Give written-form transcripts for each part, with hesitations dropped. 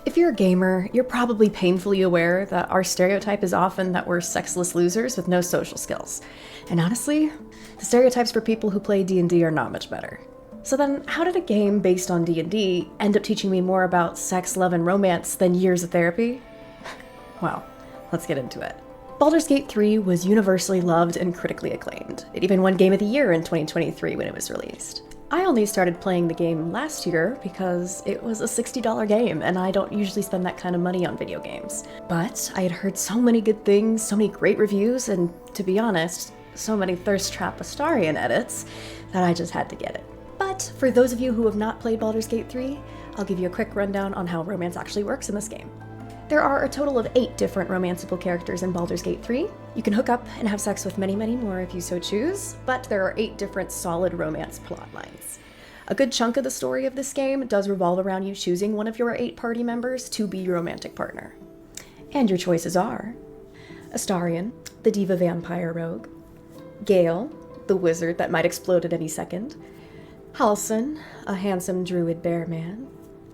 If you're a gamer, you're probably painfully aware that our stereotype is often that we're sexless losers with no social skills. And honestly, the stereotypes for people who play D&D are not much better. So then, how did a game based on D&D end up teaching me more about sex, love, and romance than years of therapy? Well, let's get into it. Baldur's Gate 3 was universally loved and critically acclaimed. It even won Game of the Year in 2023 when it was released. I only started playing the game last year because it was a $60 game, and I don't usually spend that kind of money on video games. But I had heard so many good things, so many great reviews, and to be honest, so many thirst trap Astarion edits that I just had to get it. But for those of you who have not played Baldur's Gate 3, I'll give you a quick rundown on how romance actually works in this game. There are a total of 8 different romanceable characters in Baldur's Gate 3. You can hook up and have sex with many, many more if you so choose, but there are 8 different solid romance plot lines. A good chunk of the story of this game does revolve around you choosing one of your 8 party members to be your romantic partner. And your choices are Astarion, the diva vampire rogue; Gale, the wizard that might explode at any second; Halsin, a handsome druid bear man;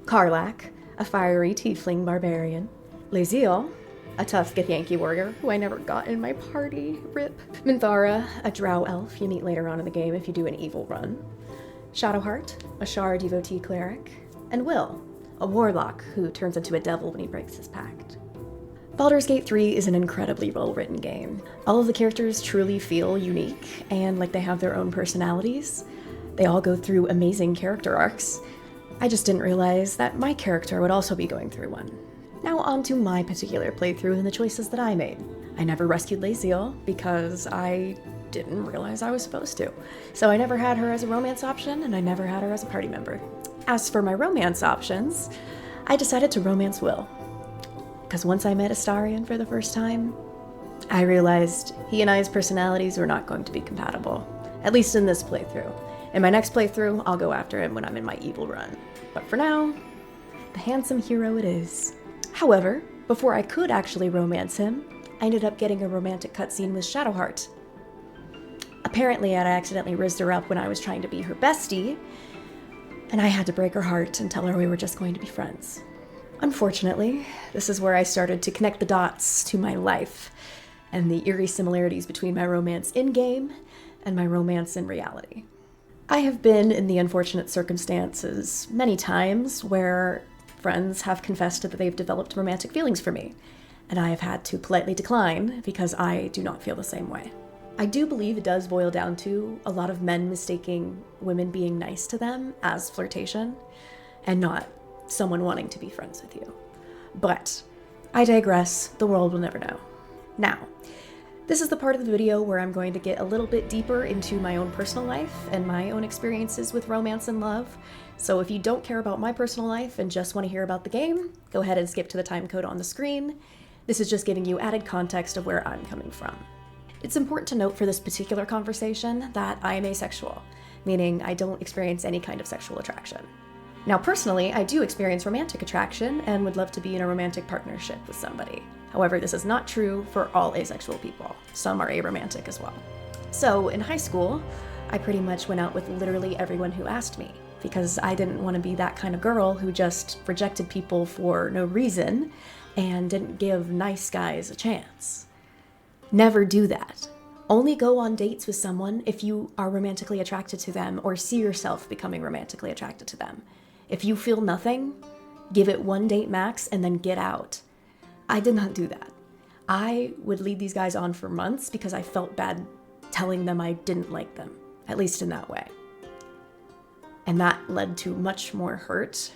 Karlach, a fiery tiefling barbarian; 𝕤𝕚𝕚𝕚𝕚, a tough Githyanki warrior who I never got in my party, rip; 𝕤𝕠𝕟𝕟𝕚𝕚, a drow elf you meet later on in the game if you do an evil run; Shadowheart, a Shar devotee cleric; and Will, a warlock who turns into a devil when he breaks his pact. Baldur's Gate 3 is an incredibly well-written game. All of the characters truly feel unique and like they have their own personalities. They all go through amazing character arcs. I just didn't realize that my character would also be going through one. Now on to my particular playthrough and the choices that I made. I never rescued 𝕤𝕚𝕚𝕚 because I didn't realize I was supposed to. So I never had her as a romance option, and I never had her as a party member. As for my romance options, I decided to romance Will. Because once I met Astarion for the first time, I realized he and I's personalities were not going to be compatible. At least in this playthrough. In my next playthrough, I'll go after him when I'm in my evil run. But for now, the handsome hero it is. However, before I could actually romance him, I ended up getting a romantic cutscene with Shadowheart. Apparently, I'd accidentally rizzed her up when I was trying to be her bestie, and I had to break her heart and tell her we were just going to be friends. Unfortunately, this is where I started to connect the dots to my life and the eerie similarities between my romance in-game and my romance in reality. I have been in the unfortunate circumstances many times where friends have confessed that they've developed romantic feelings for me, and I have had to politely decline because I do not feel the same way. I do believe it does boil down to a lot of men mistaking women being nice to them as flirtation, and not someone wanting to be friends with you. But I digress, the world will never know. Now, this is the part of the video where I'm going to get a little bit deeper into my own personal life and my own experiences with romance and love. So if you don't care about my personal life and just want to hear about the game, go ahead and skip to the time code on the screen. This is just giving you added context of where I'm coming from. It's important to note for this particular conversation that I am asexual, meaning I don't experience any kind of sexual attraction. Now personally, I do experience romantic attraction and would love to be in a romantic partnership with somebody. However, this is not true for all asexual people. Some are aromantic as well. So in high school, I pretty much went out with literally everyone who asked me, because I didn't want to be that kind of girl who just rejected people for no reason and didn't give nice guys a chance. Never do that. Only go on dates with someone if you are romantically attracted to them or see yourself becoming romantically attracted to them. If you feel nothing, give it 1 date max and then get out. I did not do that. I would lead these guys on for months because I felt bad telling them I didn't like them, at least in that way. And that led to much more hurt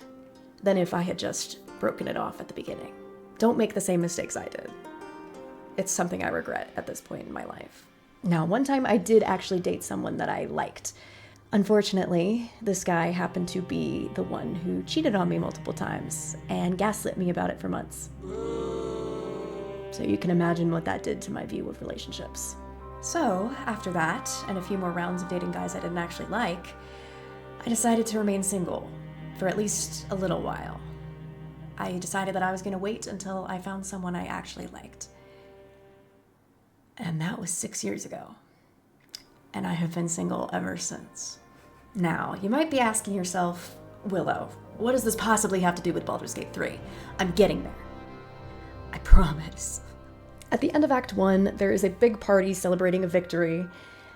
than if I had just broken it off at the beginning. Don't make the same mistakes I did. It's something I regret at this point in my life. Now, one time I did actually date someone that I liked. Unfortunately, this guy happened to be the one who cheated on me multiple times and gaslit me about it for months. So you can imagine what that did to my view of relationships. So, after that, and a few more rounds of dating guys I didn't actually like, I decided to remain single for at least a little while. I decided that I was going to wait until I found someone I actually liked. And that was 6 years ago. And I have been single ever since. Now, you might be asking yourself, Willow, what does this possibly have to do with Baldur's Gate 3? I'm getting there. I promise. At the end of Act 1, there is a big party celebrating a victory,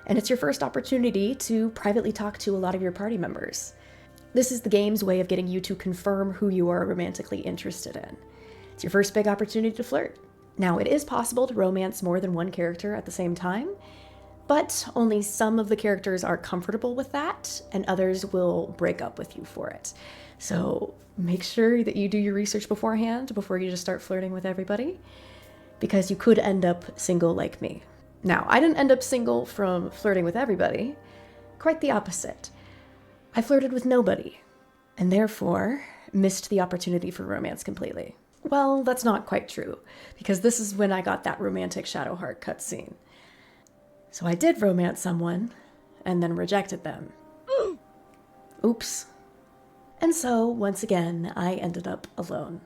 and it's your first opportunity to privately talk to a lot of your party members. This is the game's way of getting you to confirm who you are romantically interested in. It's your first big opportunity to flirt. Now, it is possible to romance more than one character at the same time, but only some of the characters are comfortable with that, and others will break up with you for it. So make sure that you do your research beforehand before you just start flirting with everybody, because you could end up single like me. Now, I didn't end up single from flirting with everybody. Quite the opposite. I flirted with nobody, and therefore missed the opportunity for romance completely. Well, that's not quite true, because this is when I got that romantic Shadowheart cutscene. So I did romance someone, and then rejected them. Oops. And so, once again, I ended up alone.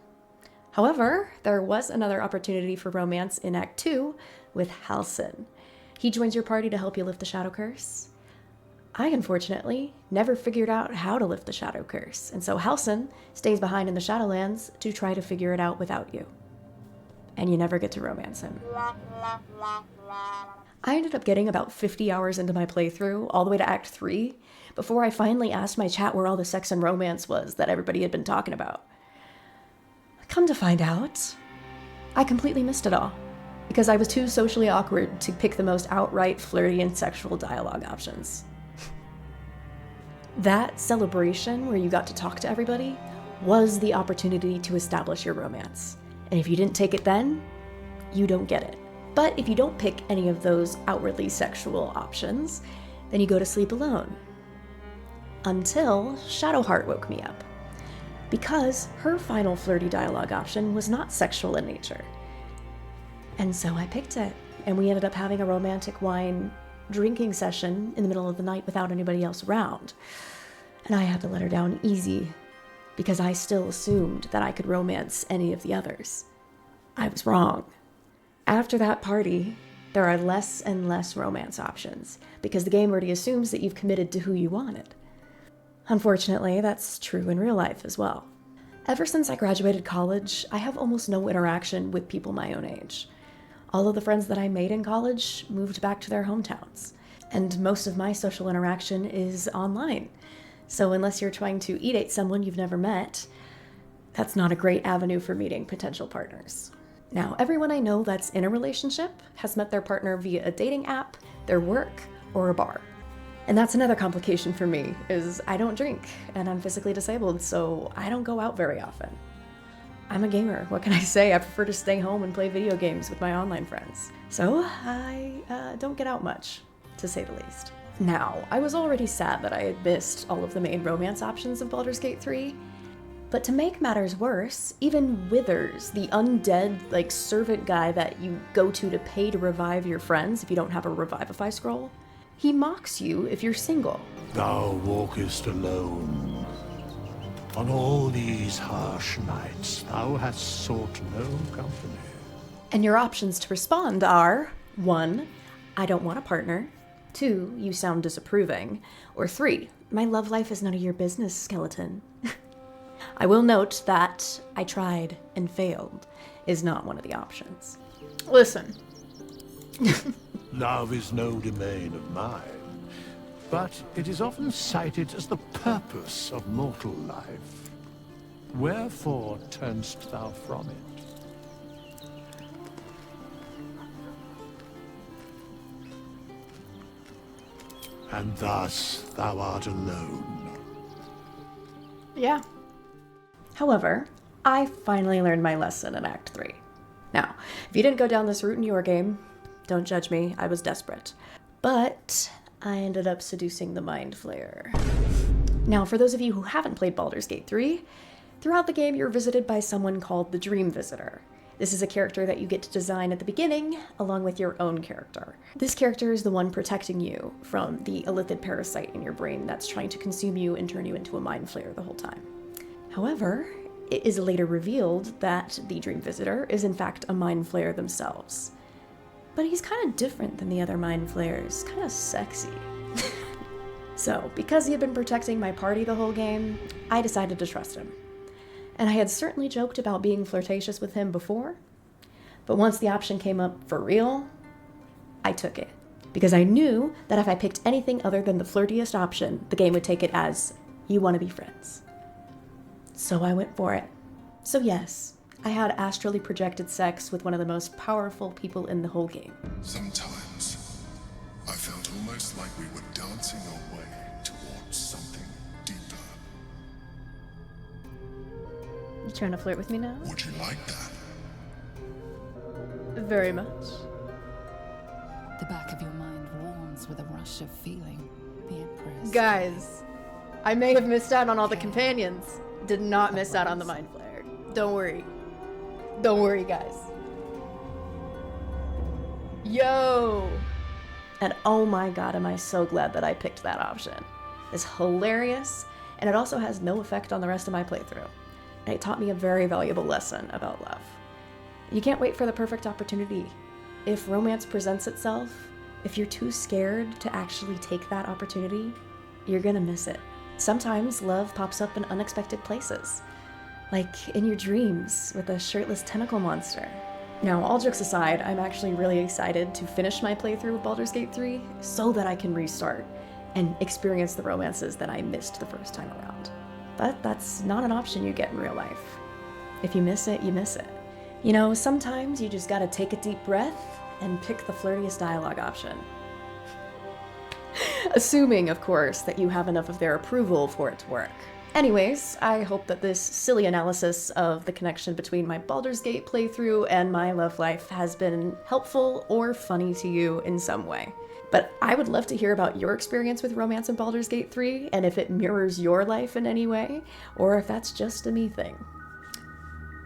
However, there was another opportunity for romance in Act 2 with Halsin. He joins your party to help you lift the Shadow Curse. I, unfortunately, never figured out how to lift the Shadow Curse, and so Halsin stays behind in the Shadowlands to try to figure it out without you. And you never get to romance him. I ended up getting about 50 hours into my playthrough, all the way to Act 3, before I finally asked my chat where all the sex and romance was that everybody had been talking about. Come to find out, I completely missed it all, because I was too socially awkward to pick the most outright flirty and sexual dialogue options. That celebration where you got to talk to everybody was the opportunity to establish your romance. And if you didn't take it then, you don't get it. But if you don't pick any of those outwardly sexual options, then you go to sleep alone. Until Shadowheart woke me up. Because her final flirty dialogue option was not sexual in nature. And so I picked it, and we ended up having a romantic wine drinking session in the middle of the night without anybody else around. And I had to let her down easy, because I still assumed that I could romance any of the others. I was wrong. After that party, there are less and less romance options, because the game already assumes that you've committed to who you wanted. Unfortunately, that's true in real life as well. Ever since I graduated college, I have almost no interaction with people my own age. All of the friends that I made in college moved back to their hometowns, and most of my social interaction is online. So unless you're trying to date someone you've never met, that's not a great avenue for meeting potential partners. Now, everyone I know that's in a relationship has met their partner via a dating app, their work, or a bar. And that's another complication for me, is I don't drink, and I'm physically disabled, so I don't go out very often. I'm a gamer, what can I say? I prefer to stay home and play video games with my online friends. So I don't get out much, to say the least. Now, I was already sad that I had missed all of the main romance options of Baldur's Gate 3, but to make matters worse, even Withers, the undead, servant guy that you go to pay to revive your friends if you don't have a Revivify scroll, he mocks you if you're single. Thou walkest alone. On all these harsh nights, thou hast sought no company. And your options to respond are 1. I don't want a partner. 2. You sound disapproving. Or 3. My love life is none of your business, skeleton. I will note that I tried and failed is not one of the options. Listen. Love is no domain of mine, but it is often cited as the purpose of mortal life. Wherefore turnst thou from it? And thus thou art alone. Yeah. However, I finally learned my lesson in Act 3. Now, if you didn't go down this route in your game, don't judge me, I was desperate. But I ended up seducing the Mind Flayer. Now, for those of you who haven't played Baldur's Gate 3, throughout the game you're visited by someone called the Dream Visitor. This is a character that you get to design at the beginning, along with your own character. This character is the one protecting you from the illithid parasite in your brain that's trying to consume you and turn you into a Mind Flayer the whole time. However, it is later revealed that the Dream Visitor is in fact a Mind Flayer themselves. But he's kind of different than the other Mind Flayers, kind of sexy. So, because he had been protecting my party the whole game, I decided to trust him. And I had certainly joked about being flirtatious with him before, but once the option came up for real, I took it. Because I knew that if I picked anything other than the flirtiest option, the game would take it as, you want to be friends. So I went for it. So yes, I had astrally projected sex with one of the most powerful people in the whole game. Sometimes, I felt almost like we were dancing our way towards something deeper. You trying to flirt with me now? Would you like that? Very much. The back of your mind warms with a rush of feeling. The Empress. Guys, I may have missed out on all the companions. Did not miss out on the mind flayer. Don't worry. Don't worry, guys. Yo! And oh my god, am I so glad that I picked that option. It's hilarious, and it also has no effect on the rest of my playthrough. And it taught me a very valuable lesson about love. You can't wait for the perfect opportunity. If romance presents itself, if you're too scared to actually take that opportunity, you're gonna miss it. Sometimes love pops up in unexpected places, like in your dreams with a shirtless tentacle monster. Now, all jokes aside, I'm actually really excited to finish my playthrough of Baldur's Gate 3 so that I can restart and experience the romances that I missed the first time around. But that's not an option you get in real life. If you miss it, you miss it. You know, sometimes you just gotta take a deep breath and pick the flirtiest dialogue option. Assuming, of course, that you have enough of their approval for it to work. Anyways, I hope that this silly analysis of the connection between my Baldur's Gate playthrough and my love life has been helpful or funny to you in some way. But I would love to hear about your experience with romance in Baldur's Gate 3, and if it mirrors your life in any way, or if that's just a me thing.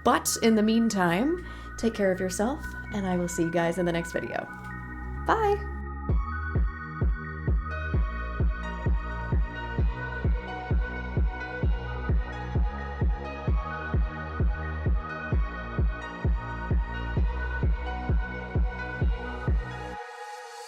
But in the meantime, take care of yourself, and I will see you guys in the next video. Bye!